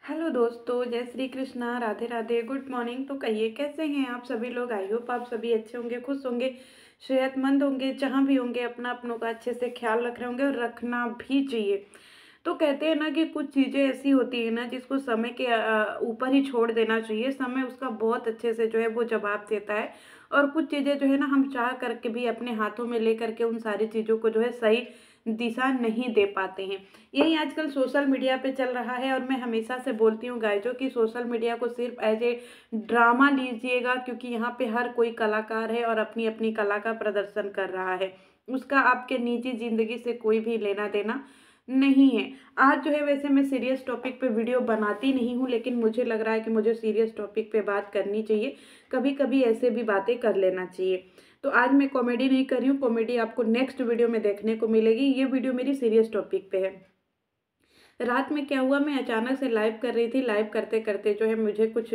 Hello दोस्तों, जय Shri Krishna, Radhe Radhe, good morning. तो कहिए कैसे हैं आप सभी लोग। आई होप आप सभी अच्छे होंगे, खुश होंगे, सेहतमंद होंगे, जहाँ भी होंगे अपना अपनों का अच्छे से ख्याल रख रहे होंगे और रखना भी चाहिए। तो कहते हैं ना कि कुछ चीज़ें ऐसी होती है ना जिसको समय के ऊपर ही छोड़ देना चाहिए। समय उसका बहुत अच्छे से जो है वो जवाब देता है। और कुछ चीज़ें जो है ना हम चाह करके भी अपने हाथों में ले करके उन सारी चीज़ों को जो है सही दिशा नहीं दे पाते हैं। यही आजकल सोशल मीडिया पे चल रहा है। और मैं हमेशा से बोलती हूँ गाइजों कि सोशल मीडिया को सिर्फ एज ए ड्रामा लीजिएगा, क्योंकि यहाँ पे हर कोई कलाकार है और अपनी अपनी कला का प्रदर्शन कर रहा है। उसका आपके निजी ज़िंदगी से कोई भी लेना देना नहीं है। आज जो है वैसे मैं सीरियस टॉपिक पे वीडियो बनाती नहीं हूँ, लेकिन मुझे लग रहा है कि मुझे सीरियस टॉपिक पे बात करनी चाहिए। कभी कभी ऐसे भी बातें कर लेना चाहिए। तो आज मैं कॉमेडी नहीं कर रही हूँ, कॉमेडी आपको नेक्स्ट वीडियो में देखने को मिलेगी। ये वीडियो मेरी सीरियस टॉपिक पे है। रात में क्या हुआ, मैं अचानक से लाइव कर रही थी। लाइव करते करते जो है मुझे कुछ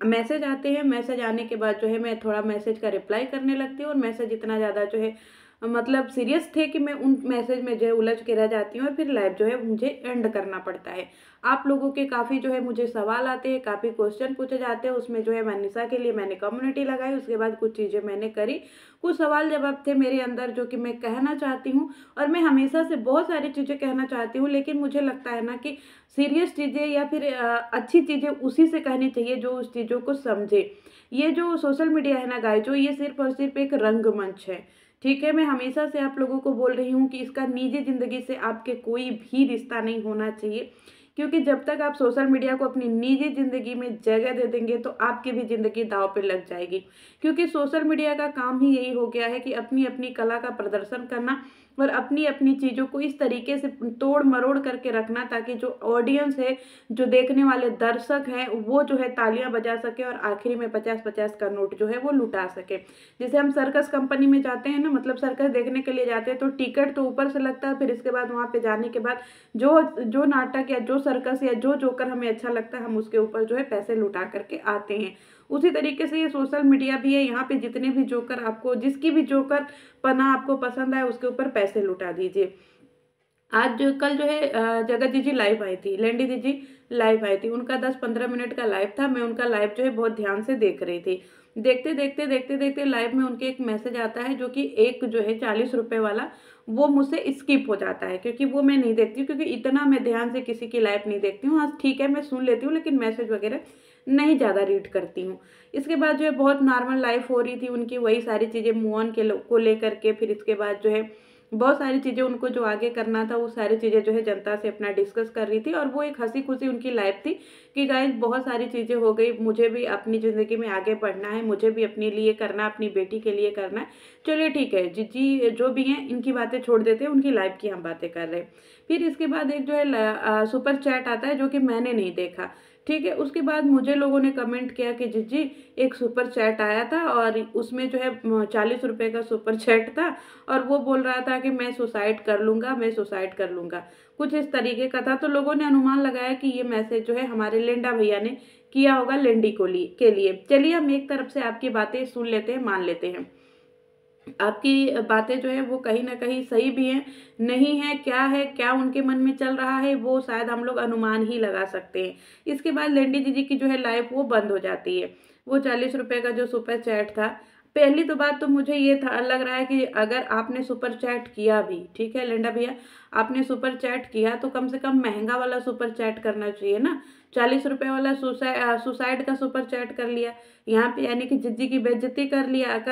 मैसेज आते हैं। मैसेज आने के बाद जो है मैं थोड़ा मैसेज का रिप्लाई करने लगती हूँ, और मैसेज इतना ज़्यादा जो है मतलब सीरियस थे कि मैं उन मैसेज में जो है उलझ के रह जाती हूँ, और फिर लाइव जो है मुझे एंड करना पड़ता है। आप लोगों के काफ़ी जो है मुझे सवाल आते हैं, काफ़ी क्वेश्चन पूछे जाते हैं। उसमें जो है मनीषा के लिए मैंने कम्युनिटी लगाई, उसके बाद कुछ चीज़ें मैंने करी। कुछ सवाल जवाब थे मेरे अंदर जो कि मैं कहना चाहती हूँ। और मैं हमेशा से बहुत सारी चीज़ें कहना चाहती हूँ, लेकिन मुझे लगता है ना कि सीरियस चीज़ें या फिर अच्छी चीज़ें उसी से कहनी चाहिए जो उस चीज़ों को समझे। ये जो सोशल मीडिया है ना गाइजों, ये सिर्फ और सिर्फ एक रंगमंच है। ठीक है, मैं हमेशा से आप लोगों को बोल रही हूँ कि इसका निजी ज़िंदगी से आपके कोई भी रिश्ता नहीं होना चाहिए। क्योंकि जब तक आप सोशल मीडिया को अपनी निजी ज़िंदगी में जगह दे देंगे तो आपकी भी ज़िंदगी दांव पे लग जाएगी। क्योंकि सोशल मीडिया का काम ही यही हो गया है कि अपनी अपनी कला का प्रदर्शन करना और अपनी अपनी चीज़ों को इस तरीके से तोड़ मरोड़ करके रखना, ताकि जो ऑडियंस है, जो देखने वाले दर्शक हैं, वो जो है तालियां बजा सके और आखिरी में 50-50 का नोट जो है वो लुटा सके। जैसे हम सर्कस कंपनी में जाते हैं ना, मतलब सर्कस देखने के लिए जाते हैं, तो टिकट तो ऊपर से लगता है, फिर इसके बाद वहाँ पे जाने के बाद जो जो नाटक या जो सर्कस या जो जोकर हमें अच्छा लगता है, हम उसके ऊपर जो है पैसे लुटा करके आते हैं। उसी तरीके से ये सोशल मीडिया भी है। यहाँ पे जितने भी जोकर आपको, जिसकी भी जोकर पना आपको पसंद आए, उसके ऊपर पैसे लुटा दीजिए। आज जो कल जो है जगत दीदी लाइव आई थी, लेंडी दीदी लाइव आई थी। उनका 10-15 मिनट का लाइव था। मैं उनका लाइव जो है बहुत ध्यान से देख रही थी। देखते देखते देखते देखते लाइव में उनके एक मैसेज आता है, जो कि एक जो है 40 रुपए वाला, वो मुझसे स्किप हो जाता है। क्योंकि वो मैं नहीं देखती हूँ, क्योंकि इतना मैं ध्यान से किसी की लाइव नहीं देखती हूँ। हाँ ठीक है, मैं सुन लेती हूँ, लेकिन मैसेज वगैरह नहीं ज़्यादा रीड करती हूँ। इसके बाद जो है बहुत नॉर्मल लाइफ हो रही थी उनकी, वही सारी चीज़ें मूव ऑन के को लेकर के। फिर इसके बाद जो है बहुत सारी चीज़ें उनको जो आगे करना था, वो सारी चीज़ें जो है जनता से अपना डिस्कस कर रही थी। और वो एक हंसी खुशी उनकी लाइफ थी कि गाइस बहुत सारी चीज़ें हो गई, मुझे भी अपनी ज़िंदगी में आगे बढ़ना है, मुझे भी अपने लिए करना है, अपनी बेटी के लिए करना है। चलिए ठीक है, जीजी जो भी हैं इनकी बातें छोड़ देते हैं, उनकी लाइफ की हम बातें कर रहे हैं। फिर इसके बाद एक जो है सुपर चैट आता है, जो कि मैंने नहीं देखा। ठीक है, उसके बाद मुझे लोगों ने कमेंट किया कि जीजी एक सुपर चैट आया था, और उसमें जो है 40 रुपए का सुपर चैट था, और वो बोल रहा था कि मैं सुसाइड कर लूँगा, मैं सुसाइड कर लूँगा। कुछ इस तरीके का था। तो लोगों ने अनुमान लगाया कि ये मैसेज जो है हमारे लेंडा भैया ने किया होगा लेंडी को के लिए। चलिए हम एक तरफ से आपकी बातें सुन लेते हैं, मान लेते हैं। आपकी बातें जो है वो कहीं न कहीं सही भी हैं, नहीं है, क्या उनके मन में चल रहा है, वो शायद हम लोग अनुमान ही लगा सकते हैं। इसके बाद लेंडी दीदी की जो है लाइफ़ वो बंद हो जाती है। वो 40 रुपए का जो सुपर चैट था, पहली तो बात तो मुझे ये था लग रहा है कि अगर आपने सुपर चैट किया भी, ठीक है लेंडा भैया, आपने सुपर चैट किया तो कम से कम महँगा वाला सुपर चैट करना चाहिए ना। 40 रुपए वाला सुसाइड का सुपर चैट कर लिया। यहाँ पे यानी कि जिज्जी की बेइज्जती कर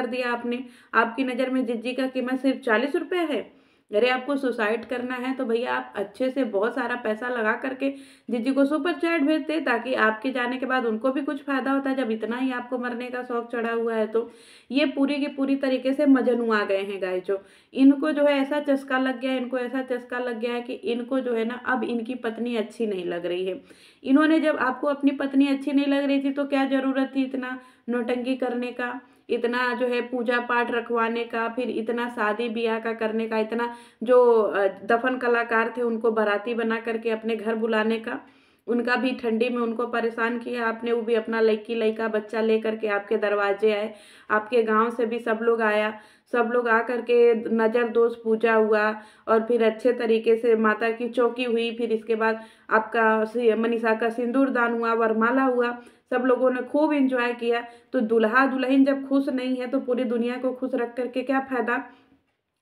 दिया आपने। आपकी नज़र में जिज्जी का कीमत सिर्फ 40 रुपए है। अरे आपको सुसाइड करना है तो भैया आप अच्छे से बहुत सारा पैसा लगा करके जिज्जी को सुपर चैट भेजते, ताकि आपके जाने के बाद उनको भी कुछ फायदा होता है। जब इतना ही आपको मरने का शौक चढ़ा हुआ है तो ये पूरी की पूरी तरीके से मजनू आ गए हैं गाइस। जो इनको जो है ऐसा चस्का लग गया है, इनको ऐसा चस्का लग गया है कि इनको जो है ना अब इनकी पत्नी अच्छी नहीं लग रही है। इन्होंने जब आपको अपनी पत्नी अच्छी नहीं लग रही थी तो क्या जरूरत थी इतना नौटंकी करने का, इतना जो है पूजा पाठ रखवाने का, फिर इतना शादी ब्याह का करने का, इतना जो दफन कलाकार थे उनको बाराती बना करके अपने घर बुलाने का। उनका भी ठंडी में उनको परेशान किया आपने, वो भी अपना लड़की लड़का बच्चा लेकर के आपके दरवाजे आए। आपके गांव से भी सब लोग आया, सब लोग आ करके नज़र दोष पूजा हुआ और फिर अच्छे तरीके से माता की चौकी हुई। फिर इसके बाद आपका मनीषा का सिंदूर दान हुआ, वरमाला हुआ, सब लोगों ने खूब इंजॉय किया। तो दूल्हा दुल्हन जब खुश नहीं है तो पूरी दुनिया को खुश रख करके क्या फ़ायदा।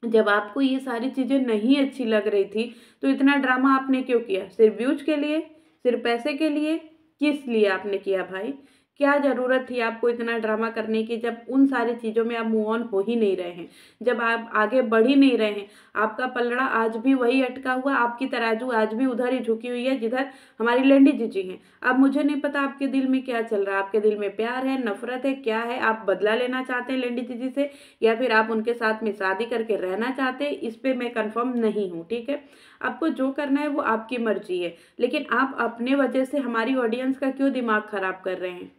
जब आपको ये सारी चीज़ें नहीं अच्छी लग रही थी तो इतना ड्रामा आपने क्यों किया? सिर्फ व्यूज के लिए, सिर्फ पैसे के लिए? किस लिए आपने किया भाई? क्या ज़रूरत थी आपको इतना ड्रामा करने की, जब उन सारी चीज़ों में आप मूव ऑन हो ही नहीं रहे हैं, जब आप आगे बढ़ ही नहीं रहे हैं। आपका पलड़ा आज भी वही अटका हुआ, आपकी तराजू आज भी उधर ही झुकी हुई है जिधर हमारी लेंडी जीजी हैं। अब मुझे नहीं पता आपके दिल में क्या चल रहा है, आपके दिल में प्यार है, नफरत है, क्या है? आप बदला लेना चाहते हैं लेंडी जीजी से, या फिर आप उनके साथ में शादी करके रहना चाहते हैं? इस पे मैं कंफर्म नहीं हूँ, ठीक है। आपको जो करना है वो आपकी मर्जी है, लेकिन आप अपने वजह से हमारी ऑडियंस का क्यों दिमाग खराब कर रहे हैं?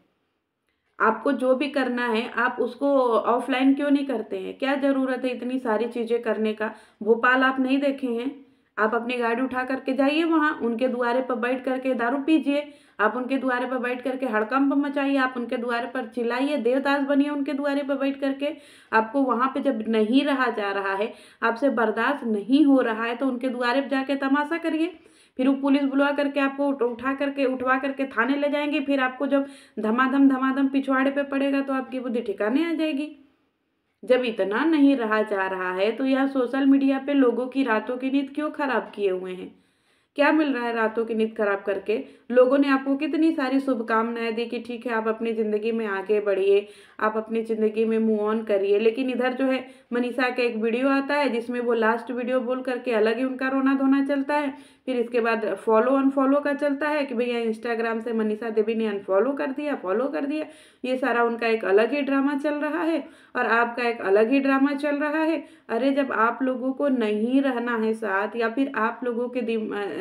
आपको जो भी करना है आप उसको ऑफलाइन क्यों नहीं करते हैं? क्या ज़रूरत है इतनी सारी चीज़ें करने का? भोपाल आप नहीं देखे हैं? आप अपनी गाड़ी उठा करके जाइए, वहाँ उनके द्वारे पर बैठ करके दारू पीजिए, आप उनके द्वारे पर बैठ करके हड़कंप मचाइए, आप उनके द्वारे पर चिल्लाइए, देवदास बनिए उनके द्वारे पर बैठ करके। आपको वहाँ पे जब नहीं रहा जा रहा है, आपसे बर्दाश्त नहीं हो रहा है, तो उनके द्वारे पर जाके तमाशा करिए। फिर वो पुलिस बुलवा करके आपको उठवा करके थाने ले जाएंगे। फिर आपको जब धमाधम पिछवाड़े पे पड़ेगा तो आपकी बुद्धि ठिकाने आ जाएगी। जब इतना नहीं रहा जा रहा है तो यह सोशल मीडिया पे लोगों की रातों की नींद क्यों खराब किए हुए हैं? क्या मिल रहा है रातों की नींद खराब करके? लोगों ने आपको कितनी सारी शुभकामनाएं दी कि ठीक है आप अपनी ज़िंदगी में आगे बढ़िए, आप अपनी ज़िंदगी में मूव ऑन करिए, लेकिन इधर जो है मनीषा का एक वीडियो आता है जिसमें वो लास्ट वीडियो बोल करके अलग ही उनका रोना धोना चलता है। फिर इसके बाद फॉलो अनफॉलो का चलता है कि भैया इंस्टाग्राम से मनीषा देवी ने अनफॉलो कर दिया, फॉलो कर दिया। ये सारा उनका एक अलग ही ड्रामा चल रहा है और आपका एक अलग ही ड्रामा चल रहा है। अरे जब आप लोगों को नहीं रहना है साथ, या फिर आप लोगों के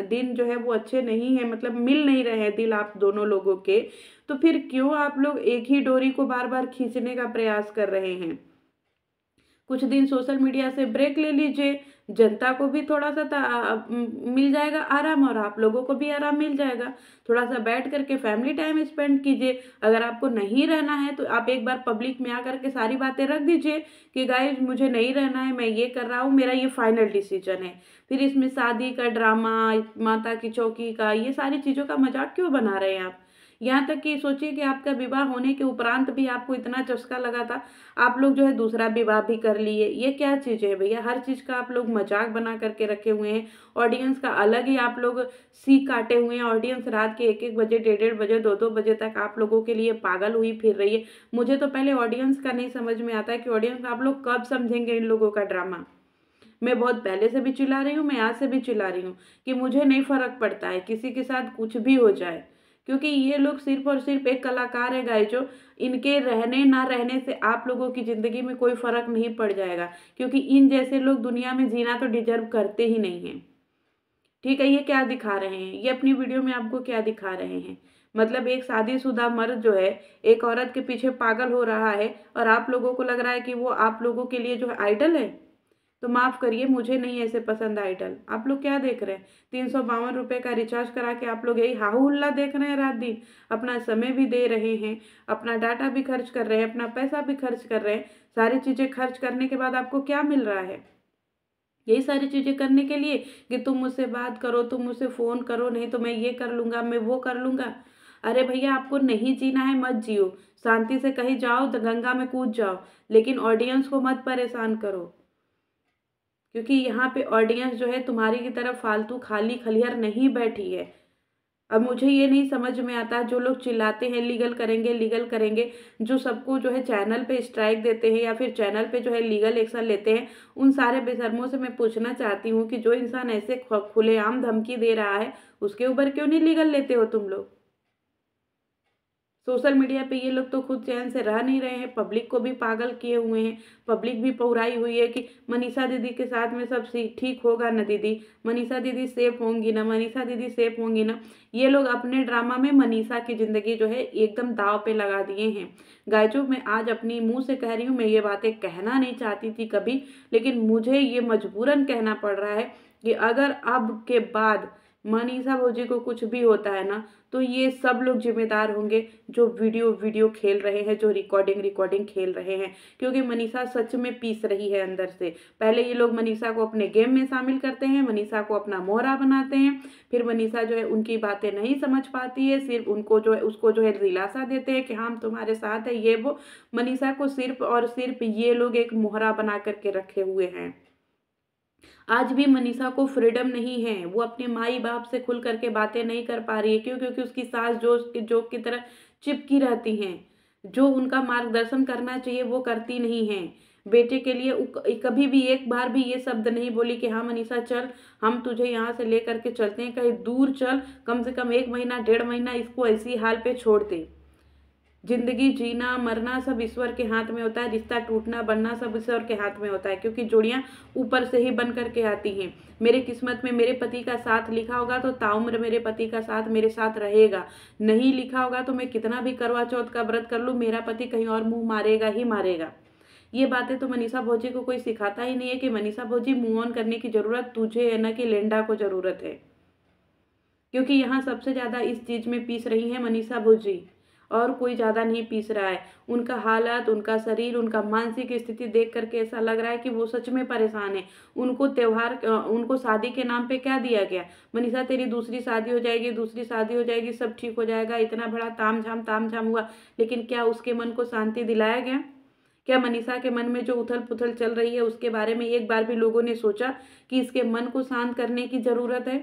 दिन जो है वो अच्छे नहीं है, मतलब मिल नहीं रहे हैं दिल आप दोनों लोगों के, तो फिर क्यों आप लोग एक ही डोरी को बार बार खींचने का प्रयास कर रहे हैं? कुछ दिन सोशल मीडिया से ब्रेक ले लीजिए, जनता को भी थोड़ा सा मिल जाएगा आराम और आप लोगों को भी आराम मिल जाएगा। थोड़ा सा बैठ करके फैमिली टाइम स्पेंड कीजिए। अगर आपको नहीं रहना है तो आप एक बार पब्लिक में आकर के सारी बातें रख दीजिए कि गाइस मुझे नहीं रहना है, मैं ये कर रहा हूँ, मेरा ये फाइनल डिसीजन है। फिर इसमें शादी का ड्रामा, माता की चौकी का, ये सारी चीज़ों का मजाक क्यों बना रहे हैं आप? यहाँ तक कि सोचिए कि आपका विवाह होने के उपरांत भी आपको इतना चस्का लगा था, आप लोग जो है दूसरा विवाह भी कर लिए। ये क्या चीज़ है भैया? हर चीज़ का आप लोग मजाक बना करके रखे हुए हैं। ऑडियंस का अलग ही आप लोग सीख काटे हुए हैं। ऑडियंस रात के 1-1 बजे, 1:30 बजे, 2-2 बजे तक आप लोगों के लिए पागल हुई फिर रही है। मुझे तो पहले ऑडियंस का नहीं समझ में आता है कि ऑडियंस आप लोग कब समझेंगे इन लोगों का ड्रामा। मैं बहुत पहले से भी चिल्ला रही हूँ, मैं आज से भी चिल्ला रही हूँ कि मुझे नहीं फर्क पड़ता है किसी के साथ कुछ भी हो जाए, क्योंकि ये लोग सिर्फ और सिर्फ एक कलाकार है गाइस। जो इनके रहने ना रहने से आप लोगों की ज़िंदगी में कोई फ़र्क नहीं पड़ जाएगा, क्योंकि इन जैसे लोग दुनिया में जीना तो डिजर्व करते ही नहीं हैं। ठीक है, ये क्या दिखा रहे हैं? ये अपनी वीडियो में आपको क्या दिखा रहे हैं? मतलब एक शादीशुदा मर्द जो है एक औरत के पीछे पागल हो रहा है और आप लोगों को लग रहा है कि वो आप लोगों के लिए जो है आइडल है। तो माफ़ करिए, मुझे नहीं ऐसे पसंद आइडल। आप लोग क्या देख रहे हैं? 352 रुपये का रिचार्ज करा के आप लोग यही हाहू हुल्ला देख रहे हैं रात दिन। अपना समय भी दे रहे हैं, अपना डाटा भी खर्च कर रहे हैं, अपना पैसा भी खर्च कर रहे हैं। सारी चीज़ें खर्च करने के बाद आपको क्या मिल रहा है? यही सारी चीज़ें करने के लिए कि तुम मुझसे बात करो, तुम मुझसे फ़ोन करो, नहीं तो मैं ये कर लूँगा, मैं वो कर लूँगा। अरे भैया, आपको नहीं जीना है मत जियो, शांति से कहीं जाओ तो गंगा में कूद जाओ, लेकिन ऑडियंस को मत परेशान करो। क्योंकि यहाँ पे ऑडियंस जो है तुम्हारी की तरफ फालतू खाली खलिहर नहीं बैठी है। अब मुझे ये नहीं समझ में आता, जो लोग चिल्लाते हैं लीगल करेंगे लीगल करेंगे, जो सबको जो है चैनल पे स्ट्राइक देते हैं या फिर चैनल पे जो है लीगल एक्शन लेते हैं, उन सारे बेशर्मों से मैं पूछना चाहती हूँ कि जो इंसान ऐसे खुलेआम धमकी दे रहा है उसके ऊपर क्यों नहीं लीगल लेते हो तुम लोग? सोशल मीडिया पे ये लोग तो खुद चैन से रह नहीं रहे हैं, पब्लिक को भी पागल किए हुए हैं। पब्लिक भी पौराई हुई है कि मनीषा दीदी के साथ में सब ठीक होगा ना दीदी, मनीषा दीदी सेफ होंगी ना, मनीषा दीदी सेफ होंगी ना। ये लोग अपने ड्रामा में मनीषा की ज़िंदगी जो है एकदम दाव पे लगा दिए हैं। गायजो, मैं आज अपनी मुँह से कह रही हूँ, मैं ये बातें कहना नहीं चाहती थी कभी, लेकिन मुझे ये मजबूरन कहना पड़ रहा है कि अगर अब के बाद मनीषा भौजी को कुछ भी होता है ना, तो ये सब लोग जिम्मेदार होंगे जो वीडियो खेल रहे हैं, जो रिकॉर्डिंग खेल रहे हैं, क्योंकि मनीषा सच में पीस रही है अंदर से। पहले ये लोग मनीषा को अपने गेम में शामिल करते हैं, मनीषा को अपना मोहरा बनाते हैं, फिर मनीषा जो है उनकी बातें नहीं समझ पाती है, सिर्फ उनको जो है उसको जो है दिलासा देते हैं कि हम तुम्हारे साथ है, ये वो। मनीषा को सिर्फ और सिर्फ ये लोग एक मोहरा बना करके रखे हुए हैं। आज भी मनीषा को फ्रीडम नहीं है, वो अपने माई बाप से खुल करके बातें नहीं कर पा रही है। क्यों? क्योंकि उसकी सास जोक की तरह चिपकी रहती हैं। जो उनका मार्गदर्शन करना चाहिए वो करती नहीं है। बेटे के लिए कभी भी एक बार भी ये शब्द नहीं बोली कि हाँ मनीषा चल, हम तुझे यहाँ से लेकर के चलते हैं, कहीं दूर चल, कम से कम 1 महीना 1.5 महीना इसको ऐसी हाल पे छोड़ दे। जिंदगी जीना मरना सब ईश्वर के हाथ में होता है, रिश्ता टूटना बनना सब ईश्वर के हाथ में होता है, क्योंकि जोड़ियां ऊपर से ही बन करके आती हैं। मेरे किस्मत में मेरे पति का साथ लिखा होगा तो ताउम्र मेरे पति का साथ मेरे साथ रहेगा। नहीं लिखा होगा तो मैं कितना भी करवा चौथ का व्रत कर लूँ, मेरा पति कहीं और मुंह मारेगा ही मारेगा। ये बातें तो मनीषा भौजी को कोई सिखाता ही नहीं है कि मनीषा भौजी मूव ऑन करने की जरूरत तुझे है, न कि लेंडा को जरूरत है। क्योंकि यहाँ सबसे ज्यादा इस चीज में पीस रही है मनीषा भौजी, और कोई ज़्यादा नहीं पीस रहा है। उनका हालात, उनका शरीर, उनका मानसिक स्थिति देख करके ऐसा लग रहा है कि वो सच में परेशान है। उनको शादी के नाम पे क्या दिया गया? मनीषा तेरी दूसरी शादी हो जाएगी, दूसरी शादी हो जाएगी, सब ठीक हो जाएगा, इतना बड़ा तामझाम हुआ, लेकिन क्या उसके मन को शांति दिलाया गया? क्या मनीषा के मन में जो उथल पुथल चल रही है उसके बारे में एक बार भी लोगों ने सोचा कि इसके मन को शांत करने की जरूरत है?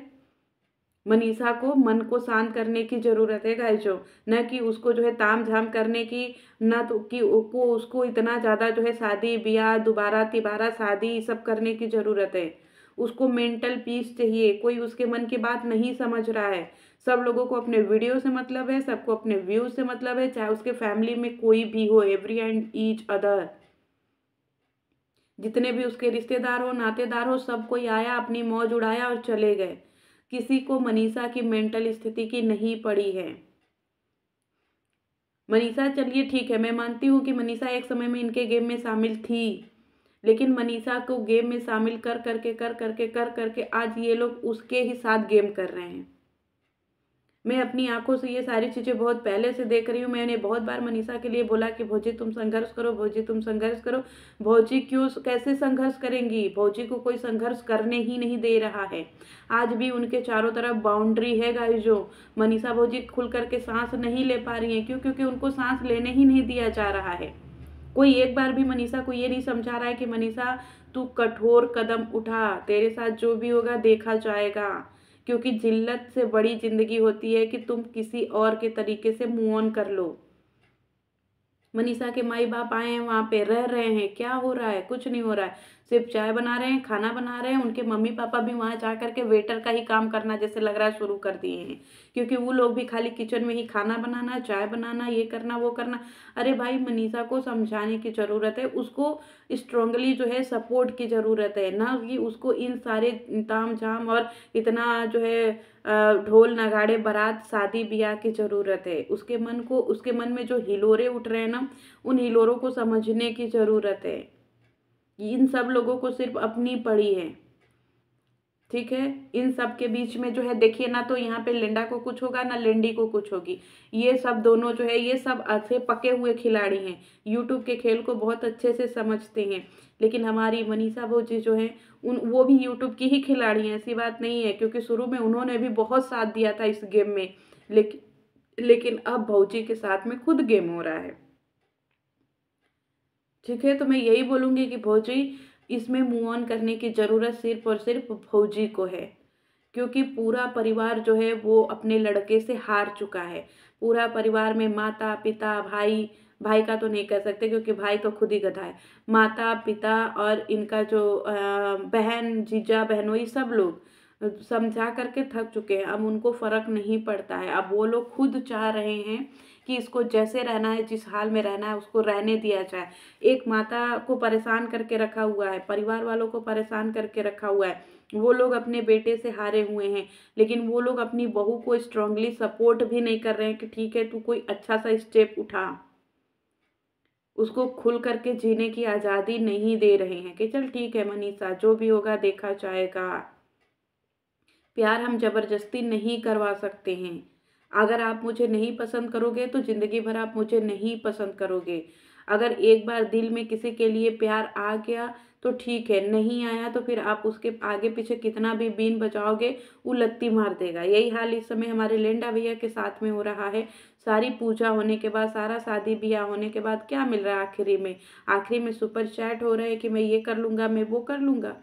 मनीषा को मन को शांत करने की जरूरत है गाइजो, न कि उसको जो है ताम झाम करने की, न तो कि उसको इतना ज्यादा जो है शादी ब्याह दोबारा तिबारा शादी ये सब करने की जरूरत है। उसको मेंटल पीस चाहिए। कोई उसके मन की बात नहीं समझ रहा है। सब लोगों को अपने वीडियो से मतलब है, सबको अपने व्यूज से मतलब है, चाहे उसके फैमिली में कोई भी हो, एवरी एंड ईच अदर। जितने भी उसके रिश्तेदार हो, नातेदार हो, सब कोई आया, अपनी मौज उड़ाया और चले गए। किसी को मनीषा की मेंटल स्थिति की नहीं पड़ी है। मनीषा चलिए ठीक है, मैं मानती हूँ कि मनीषा एक समय में इनके गेम में शामिल थी, लेकिन मनीषा को गेम में शामिल कर करके आज ये लोग उसके ही साथ गेम कर रहे हैं। मैं अपनी आंखों से ये सारी चीज़ें बहुत पहले से देख रही हूँ। मैंने बहुत बार मनीषा के लिए बोला कि भौजी तुम संघर्ष करो, भौजी तुम संघर्ष करो। भौजी क्यों कैसे संघर्ष करेंगी? भौजी को कोई संघर्ष करने ही नहीं दे रहा है। आज भी उनके चारों तरफ बाउंड्री है गाइस। जो मनीषा भौजी खुल करके सांस नहीं ले पा रही है। क्यों? क्योंकि उनको सांस लेने ही नहीं दिया जा रहा है। कोई एक बार भी मनीषा को ये नहीं समझा रहा है कि मनीषा तू कठोर कदम उठा, तेरे साथ जो भी होगा देखा जाएगा। क्योंकि जिल्लत से बड़ी जिंदगी होती है कि तुम किसी और के तरीके से मूव ऑन कर लो। मनीषा के माई बाप आए हैं, वहां पे रह रहे हैं, क्या हो रहा है? कुछ नहीं हो रहा है। सिर्फ चाय बना रहे हैं, खाना बना रहे हैं। उनके मम्मी पापा भी वहां जा करके वेटर का ही काम करना जैसे लग रहा है शुरू कर दिए हैं, क्योंकि वो लोग भी खाली किचन में ही खाना बनाना, चाय बनाना, ये करना वो करना। अरे भाई, मनीषा को समझाने की जरूरत है, उसको स्ट्रांगली जो है सपोर्ट की जरूरत है, ना कि उसको इन सारे ताम झाम और इतना जो है ढोल नगाड़े बारात शादी ब्याह की जरूरत है। उसके मन में जो हिलोरे उठ रहे हैं ना, उन हिलोरों को समझने की जरूरत है। इन सब लोगों को सिर्फ अपनी पड़ी है, ठीक है। इन सब के बीच में जो है देखिए ना, तो यहाँ पे लेंडा को कुछ होगा ना लेंडी को कुछ होगी। ये सब दोनों जो है ये सब अच्छे पके हुए खिलाड़ी हैं, यूट्यूब के खेल को बहुत अच्छे से समझते हैं। लेकिन हमारी मनीषा भौजी जो है वो भी यूट्यूब की ही खिलाड़ी हैं, ऐसी बात नहीं है, क्योंकि शुरू में उन्होंने भी बहुत साथ दिया था इस गेम में। लेकिन अब भौजी के साथ में खुद गेम हो रहा है, ठीक है। तो मैं यही बोलूंगी कि भौजी इसमें मूव ऑन करने की जरूरत सिर्फ और सिर्फ भौजी को है, क्योंकि पूरा परिवार जो है वो अपने लड़के से हार चुका है। पूरा परिवार में माता पिता भाई, भाई का तो नहीं कह सकते क्योंकि भाई तो खुद ही गधा है, माता पिता और इनका जो बहन जीजा बहनोई सब लोग समझा करके थक चुके हैं। अब उनको फर्क नहीं पड़ता है। अब वो लोग खुद चाह रहे हैं कि इसको जैसे रहना है, जिस हाल में रहना है उसको रहने दिया जाए। एक माता को परेशान करके रखा हुआ है, परिवार वालों को परेशान करके रखा हुआ है। वो लोग अपने बेटे से हारे हुए हैं, लेकिन वो लोग अपनी बहू को स्ट्रांगली सपोर्ट भी नहीं कर रहे हैं कि ठीक है तू कोई अच्छा सा स्टेप उठा। उसको खुल करके जीने की आज़ादी नहीं दे रहे हैं कि चल ठीक है मनीषा, जो भी होगा देखा जाएगा। प्यार हम ज़बरदस्ती नहीं करवा सकते हैं। अगर आप मुझे नहीं पसंद करोगे तो ज़िंदगी भर आप मुझे नहीं पसंद करोगे। अगर एक बार दिल में किसी के लिए प्यार आ गया तो ठीक है, नहीं आया तो फिर आप उसके आगे पीछे कितना भी बीन बजाओगे, वो लत्ती मार देगा। यही हाल इस समय हमारे लेंडा भैया के साथ में हो रहा है। सारी पूजा होने के बाद, सारा शादी ब्याह होने के बाद क्या मिल रहा है आखिरी में? आखिरी में सुपर चैट हो रहा है कि मैं ये कर लूँगा, मैं वो कर लूँगा।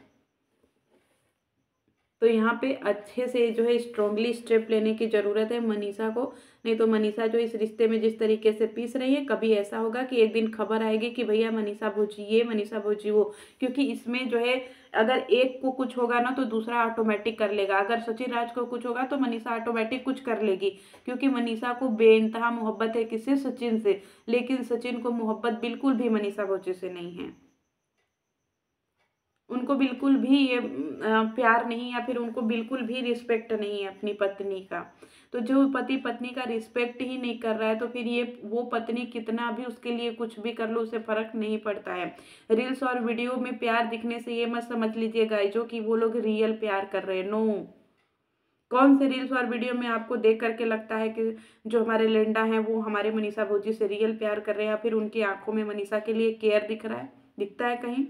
तो यहाँ पे अच्छे से जो है स्ट्रांगली स्टेप लेने की ज़रूरत है मनीषा को। नहीं तो मनीषा जो इस रिश्ते में जिस तरीके से पीस रही है, कभी ऐसा होगा कि एक दिन खबर आएगी कि भैया मनीषा भौजी ये, मनीषा भौजी वो। क्योंकि इसमें जो है अगर एक को कुछ होगा ना तो दूसरा ऑटोमेटिक कर लेगा। अगर सचिन राज को कुछ होगा तो मनीषा ऑटोमेटिक कुछ कर लेगी। क्योंकि मनीषा को बेइंतहा मोहब्बत है किससे? सचिन से। लेकिन सचिन को मोहब्बत बिल्कुल भी मनीषा भौजी से नहीं है। उनको बिल्कुल भी ये प्यार नहीं, या फिर उनको बिल्कुल भी रिस्पेक्ट नहीं है अपनी पत्नी का। तो जो पति पत्नी का रिस्पेक्ट ही नहीं कर रहा है तो फिर ये वो पत्नी कितना भी उसके लिए कुछ भी कर लो, उसे फर्क नहीं पड़ता है। रील्स और वीडियो में प्यार दिखने से ये मत समझ लीजिएगा जो कि वो लोग रियल प्यार कर रहे हैं। नो। कौन से रील्स और वीडियो में आपको देख करके लगता है कि जो हमारे लेंडा हैं वो हमारे मनीषा भौजी से रियल प्यार कर रहे हैं, या फिर उनकी आंखों में मनीषा के लिए केयर दिख रहा है? दिखता है कहीं?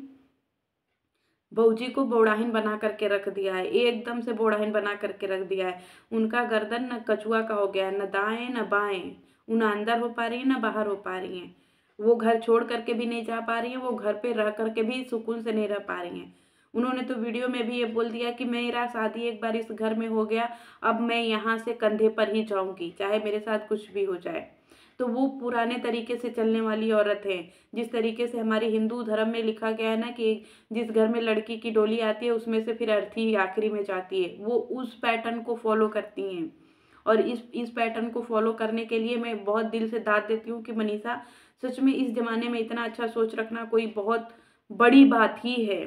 बहूजी को बोड़ाहिन बना करके रख दिया है, एकदम से बोड़ाहिन बना करके रख दिया है। उनका गर्दन न कछुआ का हो गया है, न दाएं न बाएं। न अंदर हो पा रही है न बाहर हो पा रही हैं। वो घर छोड़ करके भी नहीं जा पा रही हैं, वो घर पे रह करके भी सुकून से नहीं रह पा रही हैं। उन्होंने तो वीडियो में भी ये बोल दिया कि मेरा शादी एक बार इस घर में हो गया, अब मैं यहाँ से कंधे पर ही जाऊंगी, चाहे मेरे साथ कुछ भी हो जाए। तो वो पुराने तरीके से चलने वाली औरत है। जिस तरीके से हमारे हिंदू धर्म में लिखा गया है ना कि जिस घर में लड़की की डोली आती है उसमें से फिर अर्थी आखिरी में जाती है, वो उस पैटर्न को फॉलो करती हैं। और इस पैटर्न को फॉलो करने के लिए मैं बहुत दिल से दाद देती हूँ कि मनीषा, सच में इस जमाने में इतना अच्छा सोच रखना कोई बहुत बड़ी बात ही है।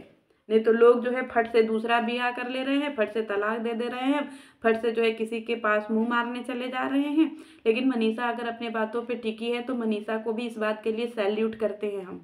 नहीं तो लोग जो है फट से दूसरा ब्याह कर ले रहे हैं, फट से तलाक दे दे रहे हैं, फट से जो है किसी के पास मुंह मारने चले जा रहे हैं। लेकिन मनीषा अगर अपने बातों पे टिकी है तो मनीषा को भी इस बात के लिए सैल्यूट करते हैं हम।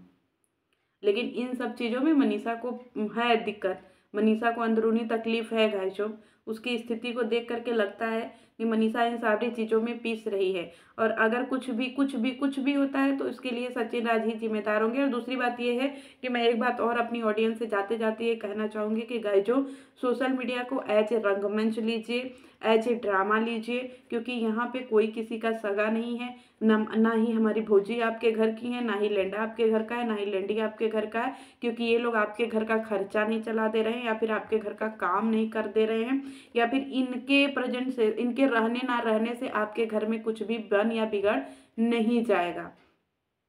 लेकिन इन सब चीज़ों में मनीषा को है दिक्कत। मनीषा को अंदरूनी तकलीफ है गाइजों। उसकी स्थिति को देख करके लगता है कि मनीषा इन सारी चीज़ों में पीस रही है। और अगर कुछ भी होता है तो इसके लिए सचिन राज ही जिम्मेदार होंगे। और दूसरी बात ये है कि मैं एक बात और अपनी ऑडियंस से जाते जाते ये कहना चाहूँगी कि गाइजों, सोशल मीडिया को एज ए रंगमंच लीजिए, एज ए ड्रामा लीजिए। क्योंकि यहाँ पे कोई किसी का सगा नहीं है। ना ही हमारी भौजी आपके घर की है, ना ही लेंडा आपके घर का है, ना ही लेंडी आपके घर का है। क्योंकि ये लोग आपके घर का खर्चा नहीं चला दे रहे हैं, या फिर आपके घर का काम नहीं कर दे रहे हैं, या फिर इनके प्रेजेंट से, इनके रहने ना रहने से आपके घर में कुछ भी बन या बिगड़ नहीं जाएगा।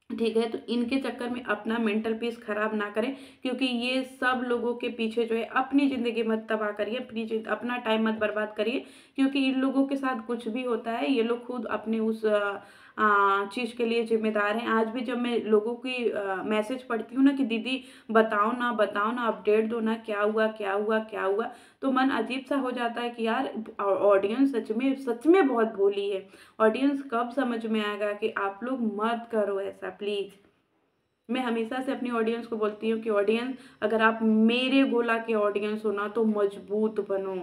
ठीक है, तो इनके चक्कर में अपना मेंटल पीस खराब ना करें। क्योंकि ये सब लोगों के पीछे जो है अपनी ज़िंदगी मत तबाह करिए, अपना टाइम मत बर्बाद करिए। क्योंकि इन लोगों के साथ कुछ भी होता है ये लोग खुद अपने उस चीज़ के लिए जिम्मेदार हैं। आज भी जब मैं लोगों की मैसेज पढ़ती हूँ ना कि दीदी बताओ ना, अपडेट दो ना, क्या हुआ क्या हुआ क्या हुआ, तो मन अजीब सा हो जाता है कि यार ऑडियंस सच में बहुत भोली है। ऑडियंस कब समझ में आएगा कि आप लोग मत करो ऐसा प्लीज़। मैं हमेशा से अपनी ऑडियंस को बोलती हूँ कि ऑडियंस, अगर आप मेरे गोला के ऑडियंस हो ना तो मजबूत बनो।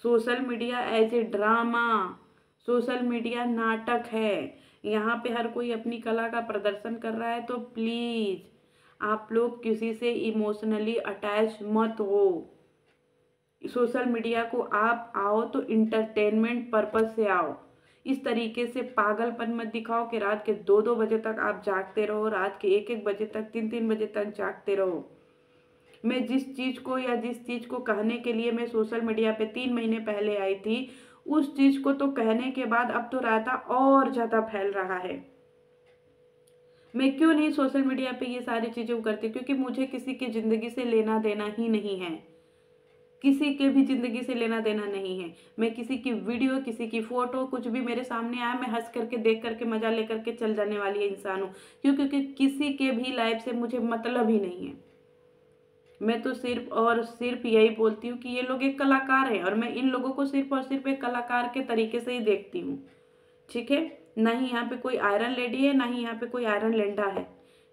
Social media as a drama, social media नाटक है। यहाँ पे हर कोई अपनी कला का प्रदर्शन कर रहा है, तो प्लीज़ आप लोग किसी से इमोशनली अटैच मत हो। सोशल मीडिया को आप आओ तो इंटरटेनमेंट पर्पज से आओ। इस तरीके से पागलपन मत दिखाओ कि रात के 2-2 बजे तक आप जागते रहो, रात के 1-1 बजे तक, 3-3 बजे तक जागते रहो। मैं जिस चीज़ को या जिस चीज़ को कहने के लिए मैं सोशल मीडिया पे 3 महीने पहले आई थी, उस चीज़ को तो कहने के बाद अब तो रायता और ज़्यादा फैल रहा है। मैं क्यों नहीं सोशल मीडिया पे ये सारी चीज़ें करती? क्योंकि मुझे किसी की ज़िंदगी से लेना देना ही नहीं है। किसी के भी ज़िंदगी से लेना देना नहीं है। मैं किसी की वीडियो, किसी की फ़ोटो, कुछ भी मेरे सामने आया मैं हँस करके देख करके मज़ा ले करके चल जाने वाली इंसान हूँ। क्यों? क्योंकि किसी के भी लाइफ से मुझे मतलब ही नहीं है। मैं तो सिर्फ़ और सिर्फ़ यही बोलती हूँ कि ये लोग एक कलाकार हैं और मैं इन लोगों को सिर्फ़ और सिर्फ़ एक कलाकार के तरीके से ही देखती हूँ। ठीक है? ना ही यहाँ पे कोई आयरन लेडी है, ना ही यहाँ पे कोई आयरन लेंडा है।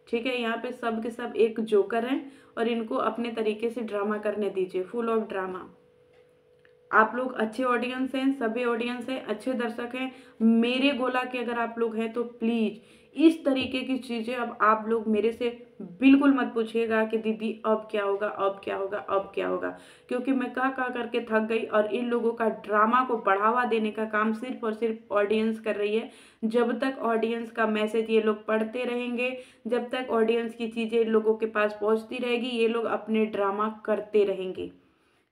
ठीक है? यहाँ पे सब के सब एक जोकर हैं और इनको अपने तरीके से ड्रामा करने दीजिए, फुल ऑफ ड्रामा। आप लोग अच्छे ऑडियंस हैं, सभी ऑडियंस हैं, अच्छे दर्शक हैं, मेरे गोला के अगर आप लोग हैं तो प्लीज़ इस तरीके की चीज़ें अब आप लोग मेरे से बिल्कुल मत पूछिएगा कि दीदी अब क्या होगा, अब क्या होगा, अब क्या होगा, क्योंकि मैं कह कह करके थक गई और इन लोगों का ड्रामा को बढ़ावा देने का काम सिर्फ और सिर्फ ऑडियंस कर रही है। जब तक ऑडियंस का मैसेज ये लोग पढ़ते रहेंगे, जब तक ऑडियंस की चीज़ें लोगों के पास पहुंचती रहेगी, ये लोग अपने ड्रामा करते रहेंगे।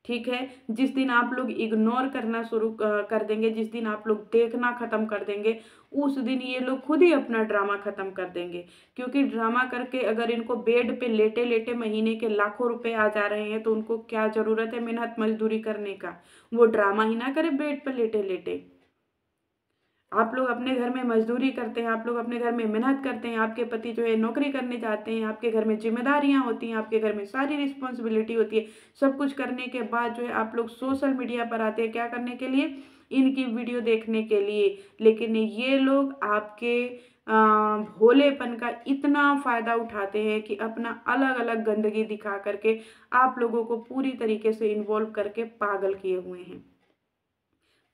ठीक है, जिस दिन आप लोग इग्नोर करना शुरू कर देंगे, जिस दिन आप लोग देखना खत्म कर देंगे, उस दिन ये लोग खुद ही अपना ड्रामा खत्म कर देंगे। क्योंकि ड्रामा करके अगर इनको बेड पे लेटे लेटे महीने के लाखों रुपए आ जा रहे हैं तो उनको क्या जरूरत है मेहनत मजदूरी करने का। वो ड्रामा ही ना करे बेड पे लेटे लेटे। आप लोग अपने घर में मजदूरी करते हैं, आप लोग अपने घर में मेहनत करते हैं, आपके पति जो है नौकरी करने जाते हैं, आपके घर में जिम्मेदारियां होती हैं, आपके घर में सारी रिस्पॉन्सिबिलिटी होती है। सब कुछ करने के बाद जो है आप लोग सोशल मीडिया पर आते हैं क्या करने के लिए, इनकी वीडियो देखने के लिए। लेकिन ये लोग आपके भोलेपन का इतना फायदा उठाते हैं कि अपना अलग अलग गंदगी दिखा करके आप लोगों को पूरी तरीके से इन्वॉल्व करके पागल किए हुए हैं।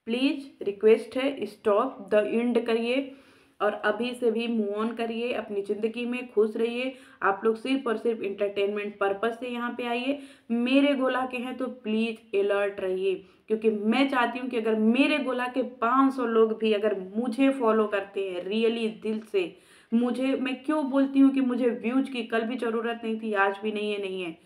प्लीज़ रिक्वेस्ट है, स्टॉप द एंड करिए और अभी से भी मूव ऑन करिए, अपनी ज़िंदगी में खुश रहिए। आप लोग सिर्फ और सिर्फ इंटरटेनमेंट पर्पस से यहाँ पे आइए। मेरे गोला के हैं तो प्लीज़ अलर्ट रहिए, क्योंकि मैं चाहती हूँ कि अगर मेरे गोला के 500 लोग भी अगर मुझे फॉलो करते हैं रियली दिल से, मुझे, मैं क्यों बोलती हूँ कि मुझे व्यूज की कल भी ज़रूरत नहीं थी, आज भी नहीं है, नहीं है।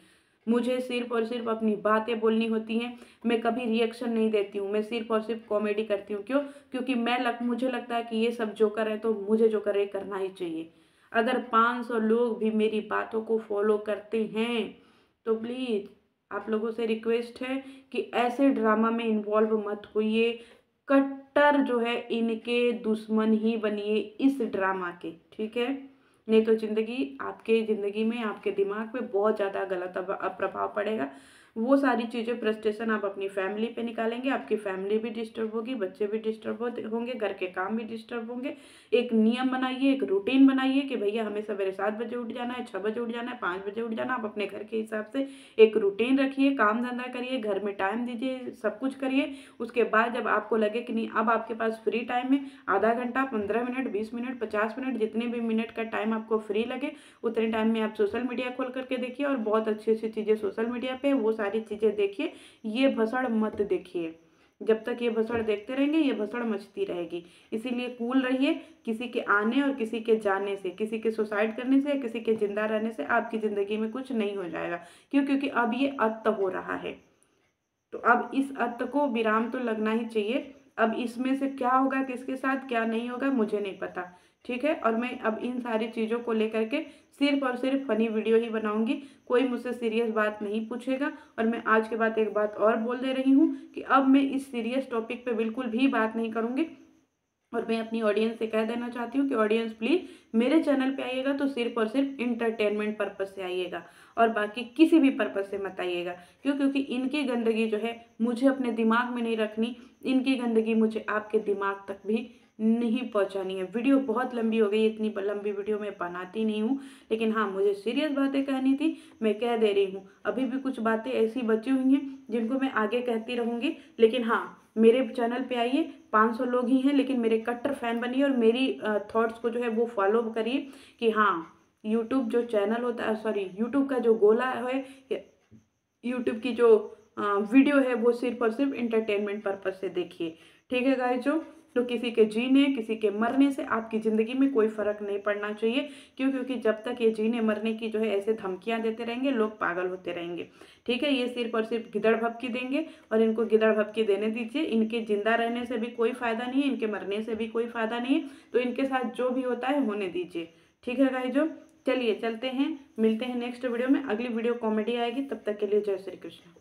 मुझे सिर्फ और सिर्फ अपनी बातें बोलनी होती हैं। मैं कभी रिएक्शन नहीं देती हूँ, मैं सिर्फ और सिर्फ कॉमेडी करती हूँ। क्यों? क्योंकि मुझे लगता है कि ये सब जो कर रहे हैं तो मुझे जो करे करना ही चाहिए। अगर 500 लोग भी मेरी बातों को फॉलो करते हैं तो प्लीज़ आप लोगों से रिक्वेस्ट है कि ऐसे ड्रामा में इन्वॉल्व मत होइए। कट्टर जो है इनके दुश्मन ही बनिए इस ड्रामा के, ठीक है? नहीं तो आपके ज़िंदगी में, आपके दिमाग पे बहुत ज़्यादा गलत प्रभाव पड़ेगा। वो सारी चीज़ें, फ्रस्ट्रेशन आप अपनी फैमिली पे निकालेंगे, आपकी फैमिली भी डिस्टर्ब होगी, बच्चे भी डिस्टर्ब होंगे, घर के काम भी डिस्टर्ब होंगे। एक नियम बनाइए, एक रूटीन बनाइए कि भैया हमें सवेरे 7 बजे उठ जाना है, 6 बजे उठ जाना है, 5 बजे उठ जाना। आप अपने घर के हिसाब से एक रूटीन रखिए, काम धंधा करिए, घर में टाइम दीजिए, सब कुछ करिए। उसके बाद जब आपको लगे कि नहीं अब आपके पास फ्री टाइम है, आधा घंटा, 15 मिनट, 20 मिनट, 50 मिनट, जितने भी मिनट का टाइम आपको फ्री लगे उतने टाइम में आप सोशल मीडिया खोल करके देखिए और बहुत अच्छी अच्छी चीज़ें सोशल मीडिया पे वो सारी चीज़ें देखिए। ये भसड़ मत देखिए। जब तक ये भसड़ देखते रहेंगे ये भसड़ मचती रहेगी। इसीलिए कूल रहिए। किसी के आने और किसी के जाने से, किसी के सुसाइड करने से या किसी के जिंदा रहने से आपकी ज़िंदगी में कुछ नहीं हो जाएगा। क्यों? क्योंकि अब ये अंत हो रहा है। तो अब इस अंत को विराम तो लगना ही चाहिए। अब इसमें से क्या होगा, किसके साथ क्या नहीं होगा, मुझे नहीं पता, ठीक है? और मैं अब इन सारी चीज़ों को लेकर के सिर्फ और सिर्फ फनी वीडियो ही बनाऊंगी। कोई मुझसे सीरियस बात नहीं पूछेगा। और मैं आज के बाद एक बात और बोल दे रही हूँ कि अब मैं इस सीरियस टॉपिक पे बिल्कुल भी बात नहीं करूँगी। और मैं अपनी ऑडियंस से कह देना चाहती हूँ कि ऑडियंस प्लीज़ मेरे चैनल पे आइएगा तो सिर्फ और सिर्फ इंटरटेनमेंट पर्पस से आइएगा और बाकी किसी भी पर्पस से मत आइएगा। क्यों? क्योंकि इनकी गंदगी जो है मुझे अपने दिमाग में नहीं रखनी। इनकी गंदगी मुझे आपके दिमाग तक भी नहीं पहुंचानी है। वीडियो बहुत लंबी हो गई, इतनी लंबी वीडियो मैं बनाती नहीं हूँ, लेकिन हाँ मुझे सीरियस बातें कहनी थी, मैं कह दे रही हूँ। अभी भी कुछ बातें ऐसी बची हुई हैं जिनको मैं आगे कहती रहूँगी। लेकिन हाँ, मेरे चैनल पे आइए, 500 लोग ही हैं लेकिन मेरे कट्टर फैन बनिए और मेरी थॉट्स को जो है वो फॉलो करिए कि हाँ यूट्यूब जो चैनल होता है, सॉरी यूट्यूब का जो गोला है, यूट्यूब की जो वीडियो है वो सिर्फ और सिर्फ इंटरटेनमेंट पर्पस से देखिए। ठीक है गाइस? जो तो किसी के जीने किसी के मरने से आपकी ज़िंदगी में कोई फ़र्क नहीं पड़ना चाहिए। क्यों? क्योंकि जब तक ये जीने मरने की जो है ऐसे धमकियां देते रहेंगे लोग पागल होते रहेंगे। ठीक है? ये सिर्फ और सिर्फ गिदड़ भपकी देंगे और इनको गिदड़ भपकी देने दीजिए। इनके जिंदा रहने से भी कोई फ़ायदा नहीं है, इनके मरने से भी कोई फ़ायदा नहीं है। तो इनके साथ जो भी होता है होने दीजिए। ठीक है गाइस? जो चलिए चलते हैं, मिलते हैं नेक्स्ट वीडियो में। अगली वीडियो कॉमेडी आएगी, तब तक के लिए जय श्री कृष्ण।